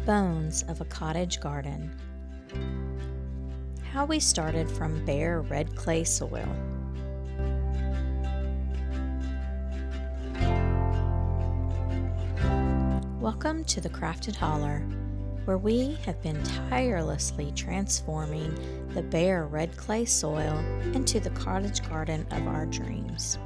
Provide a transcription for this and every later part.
Bones of a Cottage Garden. How we started from bare red clay soil. Welcome to the Crafted Holler, where we have been tirelessly transforming the bare red clay soil into the cottage garden of our dreams.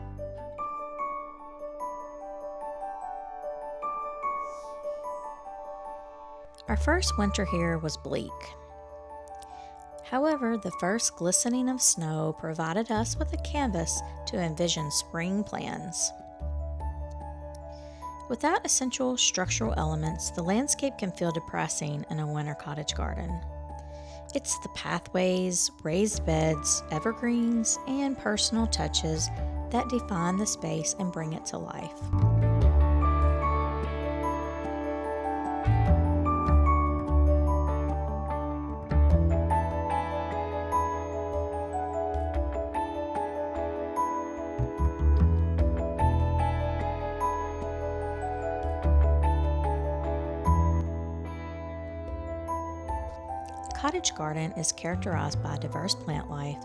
Our first winter here was bleak. However, the first glistening of snow provided us with a canvas to envision spring plans. Without essential structural elements, the landscape can feel depressing in a winter cottage garden. It's the pathways, raised beds, evergreens, and personal touches that define the space and bring it to life. Cottage garden is characterized by diverse plant life,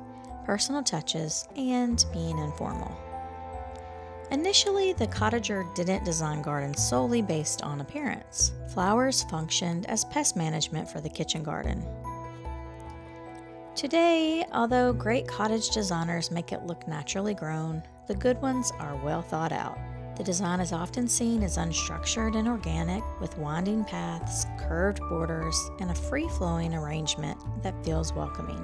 personal touches, and being informal. Initially, the cottager didn't design gardens solely based on appearance. Flowers functioned as pest management for the kitchen garden. Today, although great cottage designers make it look naturally grown, the good ones are well thought out. The design is often seen as unstructured and organic, with winding paths, curved borders, and a free-flowing arrangement that feels welcoming.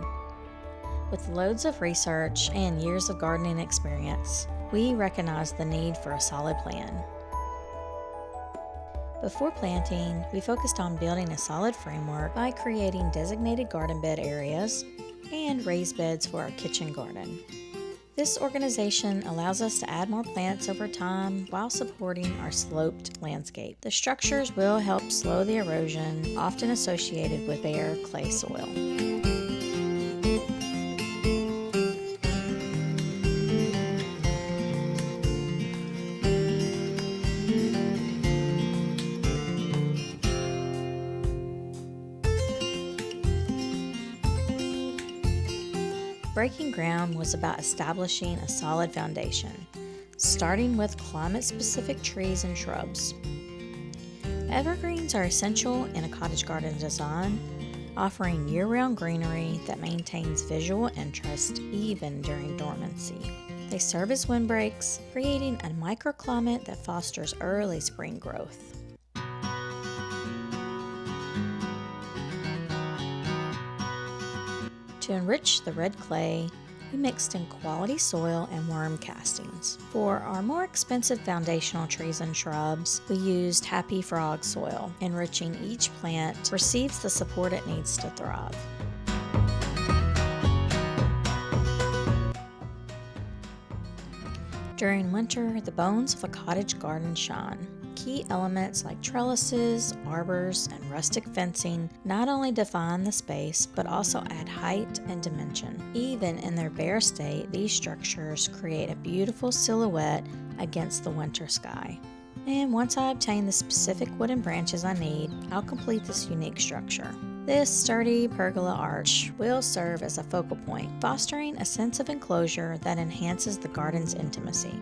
With loads of research and years of gardening experience, we recognize the need for a solid plan. Before planting, we focused on building a solid framework by creating designated garden bed areas and raised beds for our kitchen garden. This organization allows us to add more plants over time while supporting our sloped landscape. The structures will help slow the erosion often associated with bare clay soil. Breaking ground was about establishing a solid foundation, starting with climate-specific trees and shrubs. Evergreens are essential in a cottage garden design, offering year-round greenery that maintains visual interest even during dormancy. They serve as windbreaks, creating a microclimate that fosters early spring growth. To enrich the red clay, we mixed in quality soil and worm castings. For our more expensive foundational trees and shrubs, we used Happy Frog soil, enriching each plant receives the support it needs to thrive. During winter, the bones of a cottage garden shine. Key elements like trellises, arbors, and rustic fencing not only define the space, but also add height and dimension. Even in their bare state, these structures create a beautiful silhouette against the winter sky. And once I obtain the specific wooden branches I need, I'll complete this unique structure. This sturdy pergola arch will serve as a focal point, fostering a sense of enclosure that enhances the garden's intimacy.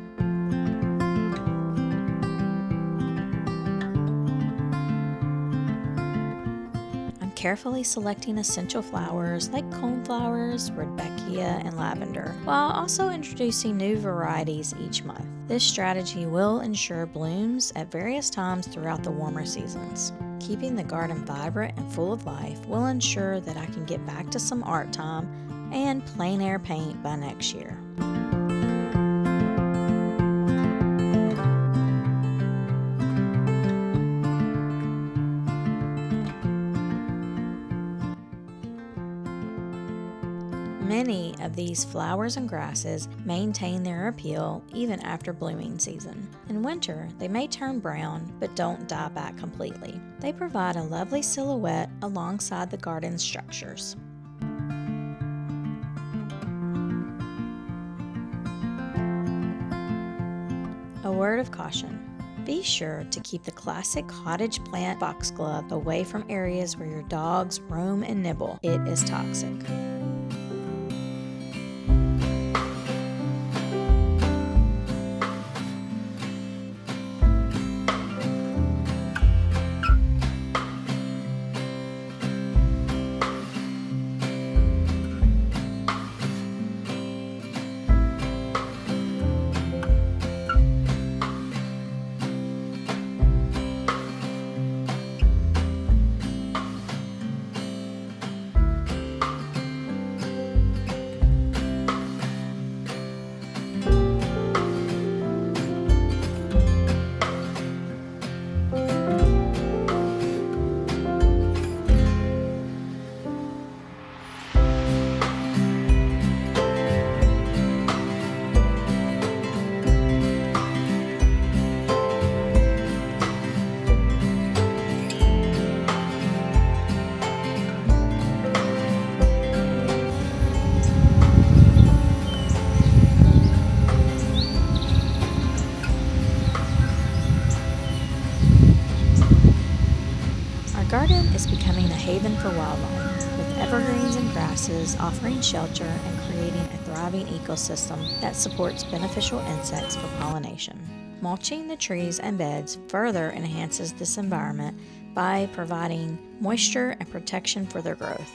Carefully selecting essential flowers like coneflowers, rudbeckia, and lavender, while also introducing new varieties each month. This strategy will ensure blooms at various times throughout the warmer seasons. Keeping the garden vibrant and full of life will ensure that I can get back to some art time and plein air paint by next year. Many of these flowers and grasses maintain their appeal even after blooming season. In winter, they may turn brown but don't die back completely. They provide a lovely silhouette alongside the garden structures. A word of caution. Be sure to keep the classic cottage plant foxglove away from areas where your dogs roam and nibble. It is toxic. Garden is becoming a haven for wildlife, with evergreens and grasses offering shelter and creating a thriving ecosystem that supports beneficial insects for pollination. Mulching the trees and beds further enhances this environment by providing moisture and protection for their growth.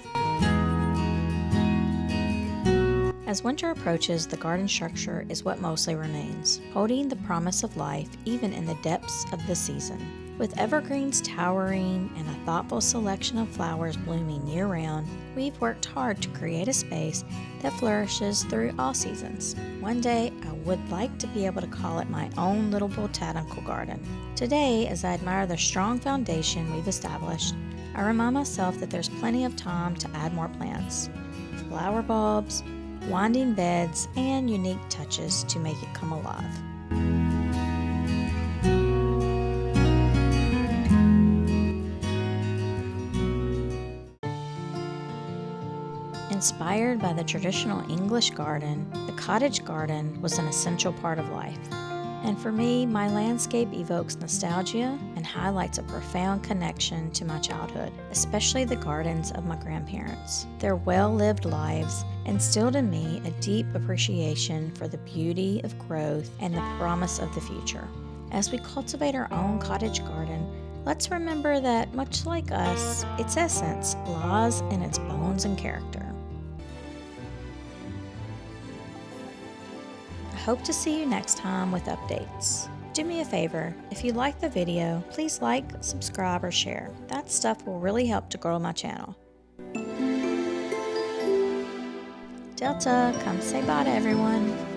As winter approaches, the garden structure is what mostly remains, holding the promise of life even in the depths of the season. With evergreens towering and a thoughtful selection of flowers blooming year-round, we've worked hard to create a space that flourishes through all seasons. One day, I would like to be able to call it my own little botanical garden. Today, as I admire the strong foundation we've established, I remind myself that there's plenty of time to add more plants, flower bulbs, winding beds, and unique touches to make it come alive. Inspired by the traditional English garden, the cottage garden was an essential part of life. And for me, my landscape evokes nostalgia and highlights a profound connection to my childhood, especially the gardens of my grandparents. Their well-lived lives instilled in me a deep appreciation for the beauty of growth and the promise of the future. As we cultivate our own cottage garden, let's remember that, much like us, its essence lies in its bones and character. I hope to see you next time with updates. Do me a favor, if you like the video, please like, subscribe, or share. That stuff will really help to grow my channel. Delta, come say bye to everyone.